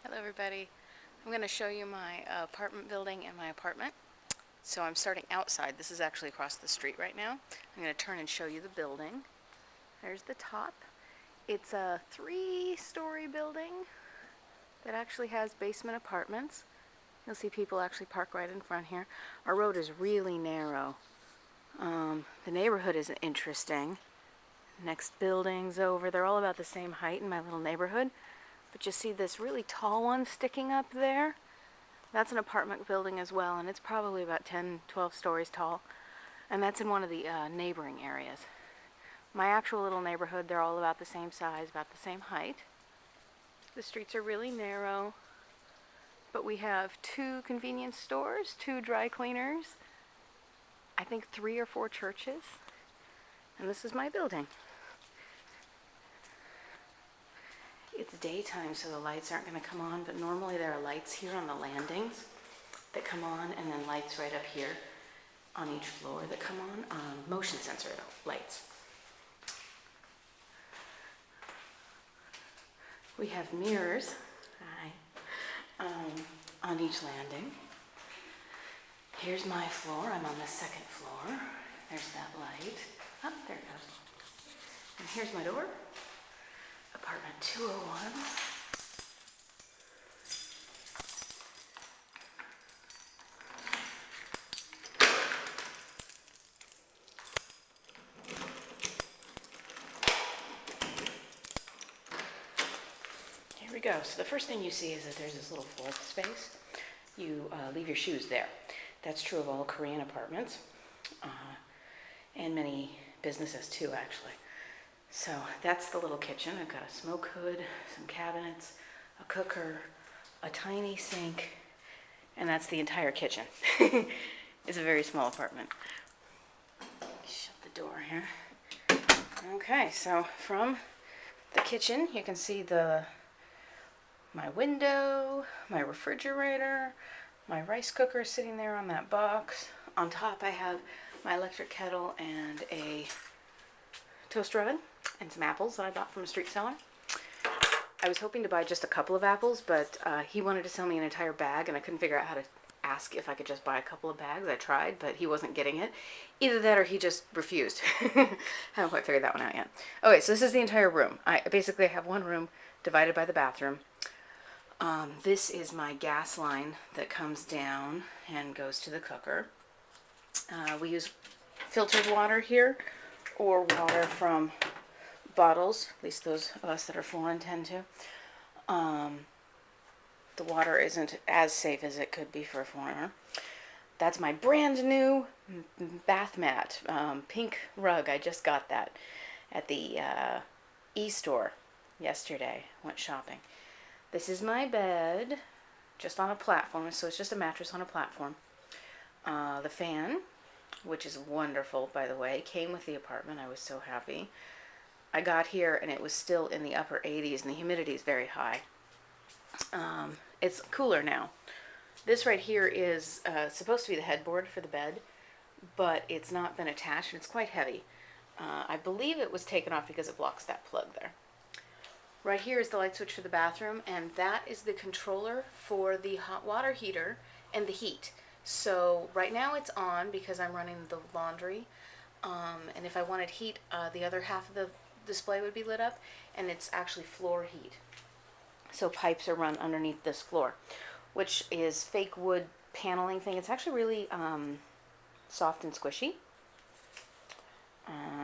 Hello everybody. I'm going to show you my apartment building and my apartment. So I'm starting outside. This is actually across the street right now. I'm going to turn and show you the building. There's the top. It's a 3-story building that actually has basement apartments. You'll see people actually park right in front here. Our road is really narrow. The neighborhood is interesting. Next buildings over, they're all about the same height in my little neighborhood. But you see this really tall one sticking up there? That's an apartment building as well, and it's probably about 10, 12 stories tall. And that's in one of the neighboring areas. My actual little neighborhood, they're all about the same size, about the same height. The streets are really narrow, but we have 2 convenience stores, 2 dry cleaners, I think 3 or 4 churches, and this is my building. It's daytime, so the lights aren't going to come on, but normally there are lights here on the landings that come on, and then lights right up here on each floor that come on, motion sensor lights. We have mirrors, on each landing. Here's my floor. I'm on the 2nd floor. There's that light. Oh, there it goes. And here's my door. Apartment 201. Here we go. So the first thing you see is that there's this little floor space. You leave your shoes there. That's true of all Korean apartments, and many businesses too, actually. So that's the little kitchen. I've got a smoke hood, some cabinets, a cooker, a tiny sink, and that's the entire kitchen. It's a very small apartment. Shut the door here. Okay, so from the kitchen, you can see my window, my refrigerator, my rice cooker sitting there on that box. On top I have my electric kettle and a toaster oven and some apples that I bought from a street seller. I was hoping to buy just a couple of apples, but he wanted to sell me an entire bag, and I couldn't figure out how to ask if I could just buy a couple of bags. I tried, but he wasn't getting it. Either that or he just refused. Haven't quite figured that one out yet. Okay, so this is the entire room. I basically have one room divided by the bathroom. This is my gas line that comes down and goes to the cooker. We use filtered water here, or water from bottles, at least those of us that are foreign tend to. The water isn't as safe as it could be for a foreigner. That's my brand new bath mat, pink rug. I just got that at the e-store yesterday. Went shopping. This is my bed, just on a platform, so it's just a mattress on a platform. The fan, which is wonderful, by the way, came with the apartment. I was so happy. I got here and it was still in the upper 80s, and the humidity is very high. It's cooler now. This right here is supposed to be the headboard for the bed, but it's not been attached, and it's quite heavy. I believe it was taken off because it blocks that plug there. Right here is the light switch for the bathroom, and that is the controller for the hot water heater and the heat. So right now it's on because I'm running the laundry, and if I wanted heat, the other half of the display would be lit up, and it's actually floor heat. So pipes are run underneath this floor, which is fake wood paneling thing. It's actually really soft and squishy.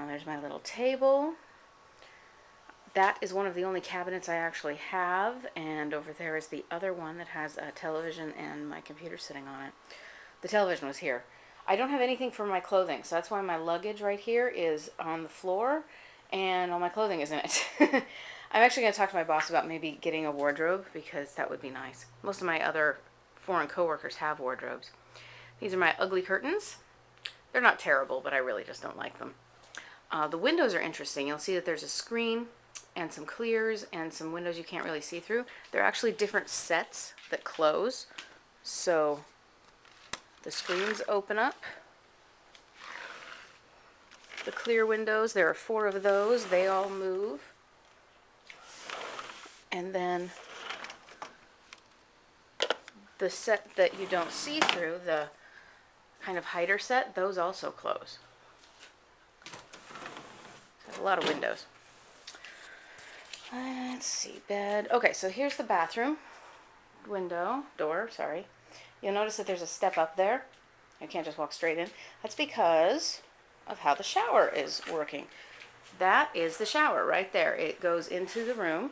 There's my little table. That is one of the only cabinets I actually have, and over there is the other one that has a television and my computer sitting on it. The television was here. I don't have anything for my clothing, so that's why my luggage right here is on the floor, and all my clothing is in it. I'm actually going to talk to my boss about maybe getting a wardrobe, because that would be nice. Most of my other foreign coworkers have wardrobes. These are my ugly curtains. They're not terrible, but I really just don't like them. The windows are interesting. You'll see that there's a screen and some clears and some windows you can't really see through. They're actually different sets that close. So the screens open up. The clear windows, there are 4 of those. They all move. And then The set that you don't see through, the kind of hider set, those also close. There's a lot of windows. Let's see, bed. Okay, so here's the bathroom. Door, sorry. You'll notice that there's a step up there. I can't just walk straight in. That's because of how the shower is working. That is the shower right there. It goes into the room.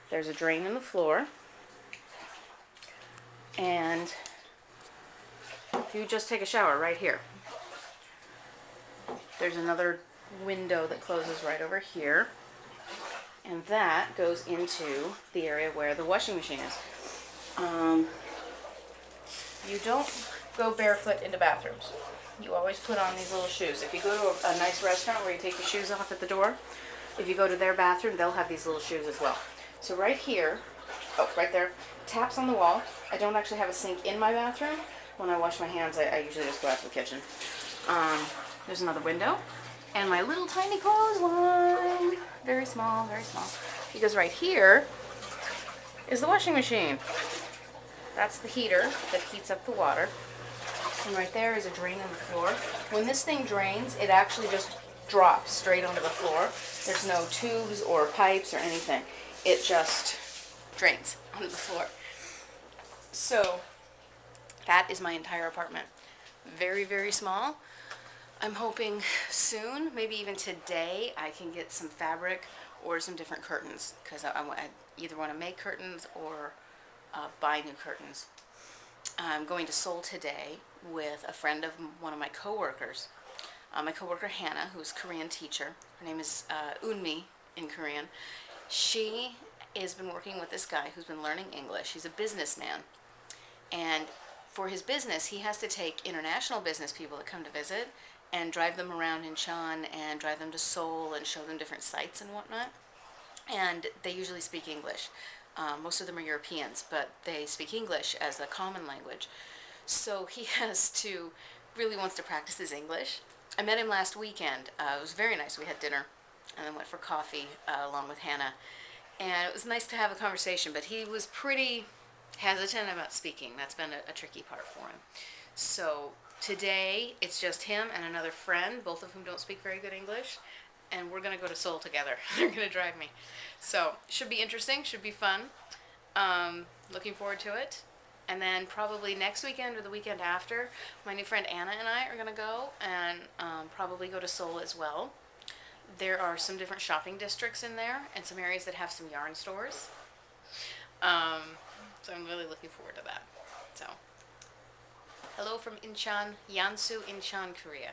There's a drain in the floor. And you just take a shower right here. There's another window that closes right over here. And that goes into the area where the washing machine is. You don't go barefoot into bathrooms. You always put on these little shoes. If you go to a nice restaurant where you take your shoes off at the door, if you go to their bathroom, they'll have these little shoes as well. So right here, right there, taps on the wall. I don't actually have a sink in my bathroom. When I wash my hands, I usually just go out to the kitchen. There's another window. And my little tiny clothesline. Very small, very small. Because right here is the washing machine. That's the heater that heats up the water. And right there is a drain on the floor. When this thing drains, it actually just drops straight onto the floor. There's no tubes or pipes or anything. It just drains onto the floor. So that is my entire apartment. Very, very small. I'm hoping soon, maybe even today, I can get some fabric or some different curtains, because I either want to make curtains or buy new curtains. I'm going to Seoul today with a friend of one of my coworkers. My coworker Hannah, who's a Korean teacher. Her name is Unmi in Korean. She has been working with this guy who's been learning English. He's a businessman. And for his business, he has to take international business people that come to visit and drive them around Incheon and drive them to Seoul and show them different sites and whatnot. And they usually speak English. Most of them are Europeans, but they speak English as a common language. So he really wants to practice his English. I met him last weekend. It was very nice. We had dinner and then went for coffee along with Hannah. And it was nice to have a conversation, but he was pretty hesitant about speaking. That's been a tricky part for him. So today, it's just him and another friend, both of whom don't speak very good English, and we're going to go to Seoul together. They're going to drive me. So, should be interesting, should be fun. Looking forward to it. And then probably next weekend or the weekend after, my new friend Anna and I are going to go and probably go to Seoul as well. There are some different shopping districts in there and some areas that have some yarn stores. So I'm really looking forward to that. So, hello from Incheon, Yeonsu, Incheon, Korea.